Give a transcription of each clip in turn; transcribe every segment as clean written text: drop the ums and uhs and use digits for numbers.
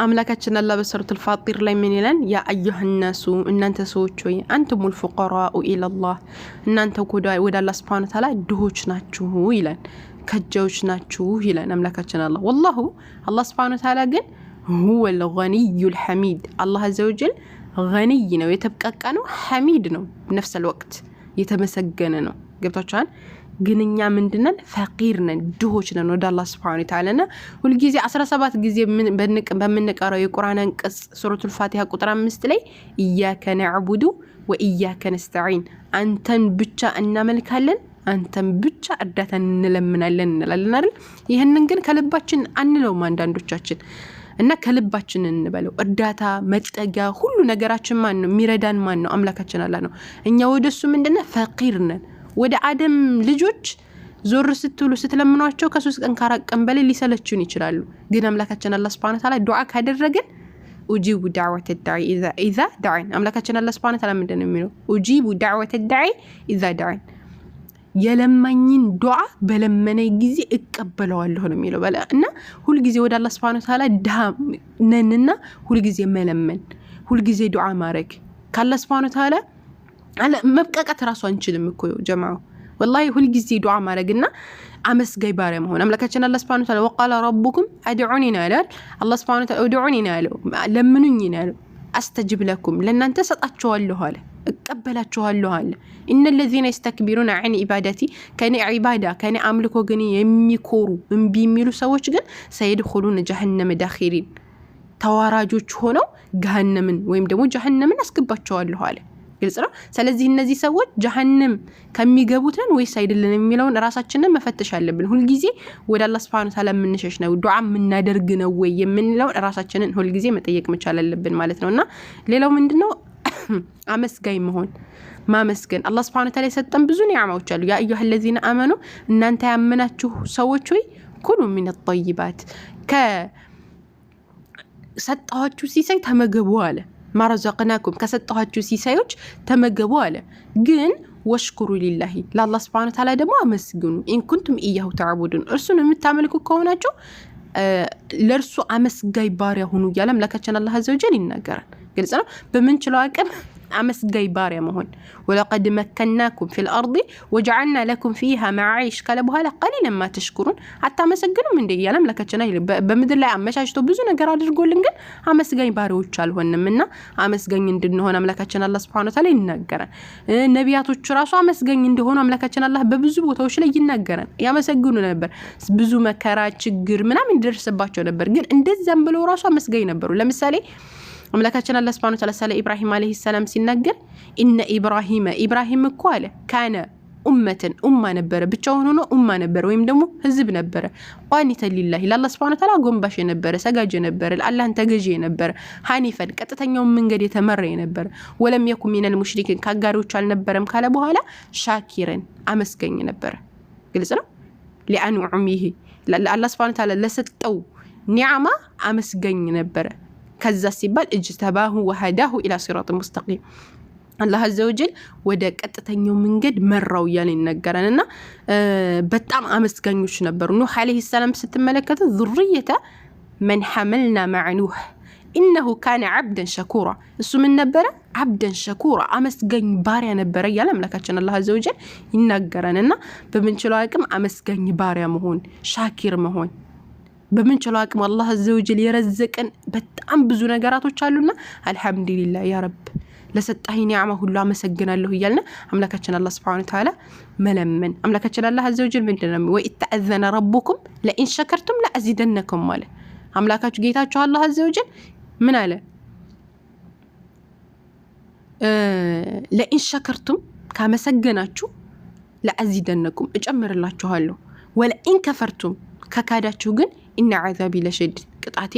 አምላካችን አላህ በሱረቱል ፋጢር ላይ ምን ይላል? ያ አዩሃናሱ እናንተ ሰዎች ሆይ አንቱሙል ፉቀራኡ ኢለላህ እናንተ ወደ አላህ ሱብሓነሁ ወተዓላ ድሆች ናችሁ ይላል፣ ከጃዎች ናችሁ ይላል አምላካችን አላህ። ወላሁ አላህ ሱብሓነሁ ወተዓላ ግን ሁወል ገኒዩል ሐሚድ አላህ አዘወጀል ገኒይ ነው፣ የተብቃቃ ነው፣ ሐሚድ ነው፣ በነፍሰል ወቅት የተመሰገነ ነው። ገብታችኋል? ግን እኛ ምንድነን? ፈቂር ነን፣ ድሆች ነን ወደ አላህ Subhanahu Wa Ta'ala። ሁሉ ጊዜ 17 ጊዜ በመንቀራው የቁርአን አንቀጽ ሱረቱል ፋቲሃ ቁጥር 5 ላይ ኢያከ ነዕቡዱ ወኢያከ ነስተዒን አንተን ብቻ እናመልካለን፣ አንተን ብቻ እርዳታ እንለምናለን እንላለን አይደል? ይሄንን ግን ከልባችን አንለውም አንዳንዶቻችን እና ከልባችን እንበለው። እርዳታ መጠጊያ ሁሉ ነገራችን ማን ነው? የሚረዳን ማን ነው? አምላካችን አላህ ነው። እኛ ወደሱ ምንድነው? ፈቂር ነን። ወደ አደም ልጆች ዞር ስትሉ ስትለምኗቸው ከ3 ቀን ከ4 ቀን በላይ ሊሰለቹን ይችላሉ። ግን አምላካችን አላህ Subhanahu Wa Ta'ala ዱዓ ካደረገን ኡጂቡ ዳዕወተ ዳዒ ኢዛ ዳዓን አምላካችን አላህ Subhanahu Wa Ta'ala ምንድነው የሚለው? ኡጂቡ ዳዕወተ ዳዒ ኢዛ ዳዓን የለማኝን ዱዓ በለመነኝ ጊዜ እቀበለዋለሁ ነው የሚለው። እና ሁሉ ጊዜ ወደ አላህ Subhanahu Wa Ta'ala ዳነንና ሁሉ ጊዜ መለመን፣ ሁሉ ጊዜ ዱዓ ማድረግ ካላህ Subhanahu Wa Ta'ala አለ መብቃቃት ራሱ አንችልም እኮ ጀማዓ ወላሂ ሁሉ ጊዜ ዱዓ ማድረግና አመስጋይ ባሪያ መሆን። አምላካችን አላህ Subhanahu Wa Ta'ala ወቃለ ረቡኩም አድዑኒ ናላል አላህ Subhanahu Wa Ta'ala አድዑኒ ናለው ለምኑኝ ናለው አስተጅብ ለኩም ለእናንተ ሰጣችኋለሁ አለ እቀበላችኋለሁ አለ። ኢነ الذين يستكبرون عن عبادتي ከኔ ዒባዳ ከኔ አምልኮ ግን የሚኮሩ እምቢ የሚሉ ሰዎች ግን ሰይድኹሉን ጀሃነም ዳኺሪን ተዋራጆች ሆነው ገሃነምን ወይም ደግሞ ጀሃነምን አስገባቸዋለሁ አለ። ግልጽ ነው። ስለዚህ እነዚህ ሰዎች ጀሃነም ከሚገቡት ነን ወይስ አይደለም የሚለውን ራሳችንን መፈተሽ አለብን። ሁሉ ጊዜ ወደ አላህ Subhanahu Wa Ta'ala የምንሸሽ ነው ዱዓ የምናደርግ ነው ወይ የምንለው ራሳችንን ሁሉ ጊዜ መጠየቅ መቻል አለብን ማለት ነውና ሌላው ምንድነው? አመስጋይ መሆን ማመስገን። አላህ Subhanahu Wa Ta'ala የሰጠን ብዙ ኒዓማዎች አሉ። ያ አዩሃ الذين آمنوا እናንተ ያመናችሁ ሰዎች ሆይ ኩሉ ሚነ الطيبات ከሰጣችሁ ሲሳይ ተመገቡ አለ። ማረዛቅናኩም ከሰጣችሁ ሲሳዮች ተመገቡ አለ። ግን ወሽኩሩ ሊላሂ ለአላህ Subhanahu Wa Ta'ala ደግሞ አመስግኑ ኢን ኩንቱም ኢያሁ ተዕቡዱን እርሱን የምታመልኩ ከሆናችሁ ለርሱ አመስጋይ ባሪያ ሁኑ እያለ አምላካችን አላህ አዘ ወጀል ይናገራል። ግልጽ ነው። በምንችለው አቅም አመስጋይ ባሪያ መሆን። ወለቀድ መከናኩም ፊል አርዲ ወጀዐልና ለኩም ፊሃ መዓይሽ ካለ በኋላ ቀሊለን ማ ተሽኩሩን አታመሰግኑም እንደ እያለ አምላካችን በምድር ላይ አመቻችቶ ብዙ ነገር አድርጎልን ግን አመስጋኝ ባሪያዎች አልሆንምና አመስጋኝ እንድንሆን አምላካችን አላህ Subhanahu Wa Ta'ala ይናገራል። ነቢያቶች ራሱ አመስጋኝ እንደሆኑ አምላካችን አላህ በብዙ ቦታዎች ላይ ይናገራል። ያመሰግኑ ነበር። ብዙ መከራ ችግር ምናምን ይደርስባቸው ነበር፣ ግን እንደዛም ብለው ራሱ አመስጋኝ ነበሩ። ለምሳሌ አምላካችን አላህ Subhanahu Wa Ta'ala ስለ ኢብራሂም አለይሂ ሰላም ሲናገር ኢነ ኢብራሂም እኮ አለ ካነ ኡመተን ኡማ ነበረ፣ ብቻውን ሆኖ ኡማ ነበረ ወይም ደግሞ ህዝብ ነበረ። ቋኒተ ሊላሂ ለአላህ Subhanahu Wa Ta'ala ጎንባሽ ነበረ፣ ሰጋጅ ነበረ፣ ለአላህን ተገዢ ነበረ፣ ሐኒፈን ቀጥተኛውን መንገድ የተመረ ነበረ። ወለም የኩን ሚነል ሙሽሪኪን ካጋሪዎች አልነበረም ካለ በኋላ ሻኪረን አመስገኝ ነበረ። ግልጽ ነው። ለአንዑሚሂ ለአላህ Subhanahu Wa Ta'ala ለሰጠው ኒዓማ አመስገኝ ነበረ። ከዛ ሲባል እጅተባሁ ወሃዳሁ ኢላ ሲራጥ ሙስተቂም አላህ አዘ ወጀል ወደ ቀጥተኛው መንገድ መራው ያለ ይነገራልና በጣም አመስጋኞች ነበሩ። ኑህ አለይሂ ሰላም ስትመለከቱ ذرية من حملنا مع نوح انه كان عبدا شكورا እሱ ምን ነበረ? عبدا شكورا አመስጋኝ ባሪያ ነበረ ያለ አምላካችን አላህ አዘ ወጀል ይናገራልና በምንችለው አቅም አመስጋኝ ባሪያ መሆን፣ ሻኪር መሆን በምንችለው አቅም አላህ አዘ ወጀል የረዘቀን በጣም ብዙ ነገራቶች አሉና አልহামዱሊላህ ያ ረብ ለሰጣኝ ኒዓማ ሁሉ አመሰግናለሁ እያልና አምላካችን አላህ Subhanahu Wa Ta'ala መለመን። አምላካችን አላህ አዘ ወጀል ምንድነው? ወኢተአዘነ ረቡኩም ለኢን ሸከርቱም ለአዚደነኩም አለ። አምላካችሁ ጌታችሁ አላህ አዘ ወጀል ምን አለ? ለኢን ሸከርቱም ካመሰገናችሁ ለአዚደነኩም እጨምርላችኋለሁ፣ ወለኢን ከፈርቱም ከካዳችሁ ግን ኢነ ዐዛቢ ለሸዲድ ቅጣቴ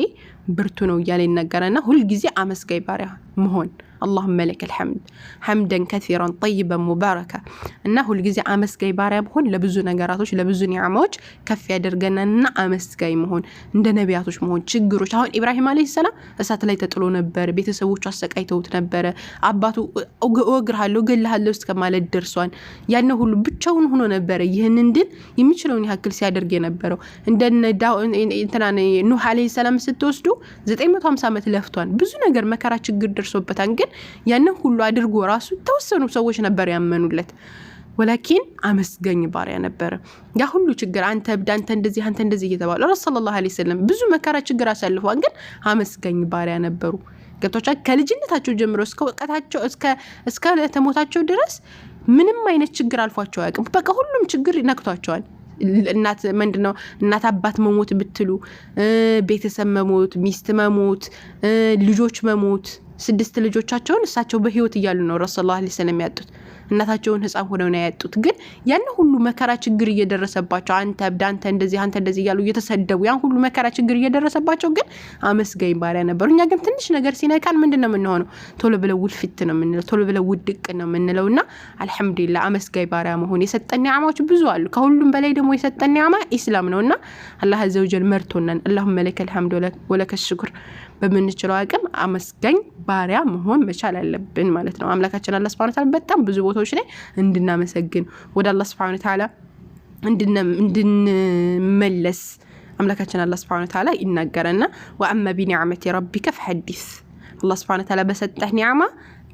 ብርቱ ነው እያለ ይነገራልና ሁሉ ጊዜ አመስጋይ ባሪያ مهون. اللهم لك الحمد حمدا كثيرا طيبا مباركا. እና ሁል ጊዜ አመስጋይ ባሪያ መሆን ለብዙ ነገራቶች ለብዙ ኒዓማዎች ከፍ ያደርገናልና አመስጋይ መሆን እንደ ነቢያቶች መሆን። ችግሮች አሁን ኢብራሂም አለይሂ ሰላም እሳት ላይ ተጥሎ ነበር። ቤተሰቦቹ አሰቃይተውት ነበር። አባቱ እወግርሃለሁ እገልሃለሁ እስከማለት ደርሷል። ያን ሁሉ ብቻውን ሆኖ ነበር ይህንን ድል የሚችለውን ያክል ሲያደርግ የነበረው። እንደ ኑህ አለይሂ ሰላም ስትወስዱ 950 ዓመት ለፍቷል። ብዙ ነገር መከራ ችግር ደርሶበታል። ግን ያንን ሁሉ አድርጎ ራሱ ተወሰኑ ሰዎች ነበር ያመኑለት። ወላኪን አመስገኝ ባሪያ ነበር። ያ ሁሉ ችግር አንተ እብድ አንተ እንደዚህ እየተባለ ረሱላህ ሰለላሁ ዐለይሂ ወሰለም ብዙ መከራ ችግር አሳልፈዋል። ግን አመስገኝ ባሪያ ነበሩ። ገብቶቻ ከልጅነታቸው ጀምሮ እስከ ወቀታቸው እስከ ተሞታቸው ድረስ ምንም አይነት ችግር አልፏቸው አያውቅም። በቃ ሁሉም ችግር ይነክቷቸዋል። እናት ምንድነው እናት አባት መሞት ብትሉ ቤተሰብ መሞት፣ ሚስት መሞት፣ ልጆች መሞት 6 ልጆቻቸውን እሳቸው በህይወት እያሉ ነው ረሱላህ ሰለላሁ ዐለይሂ ወሰለም ያጡት። እናታቸውን ህፃን ሆነው ነው ያጡት። ግን ያን ሁሉ መከራ ችግር እየደረሰባቸው አንተ እብድ አንተ እንደዚህ እያሉ እየተሰደቡ ያን ሁሉ መከራ ችግር እየደረሰባቸው ግን አመስጋኝ ባሪያ ነበሩ። እኛ ግን ትንሽ ነገር ሲነካን ምንድነው የምንሆነው? ቶሎ ብለው ውልፍት ነው የምንለው፣ ቶሎ ብለው ውድቅ ነው የምንለውና አልহামዱሊላህ አመስጋኝ ባሪያ መሆን የሰጠን ኒዓማዎች ብዙ አሉ። ከሁሉም በላይ ደግሞ የሰጠን ኒዓማ ኢስላም ነውና አላህ አዘ ወጀል መርቶናል። اللهم لك الحمد ولك الشكر በምንችለው አቅም አመስጋኝ ባሪያ መሆን መቻል አለብን ማለት ነው። አምላካችን አላህ Subhanahu Wa Ta'ala በጣም ብዙ ቦታዎች ላይ እንድናመሰግን ወደ አላህ Subhanahu Wa Ta'ala እንድንመለስ አምላካችን አላህ Subhanahu Wa Ta'ala ይናገረና وأما بنعمة ربك فحدث። አላህ Subhanahu Wa Ta'ala በሰጠህ ኒዓማ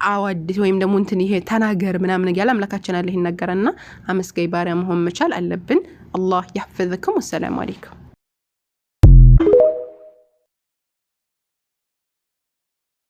አዋድስ ወይም ደግሞ እንትን ይሄ ተናገር ምናምን ያለ አምላካችን አላህ ይናገረና አመስጋኝ ባሪያ መሆን መቻል አለብን። አላህ يحفظكم والسلام عليكم።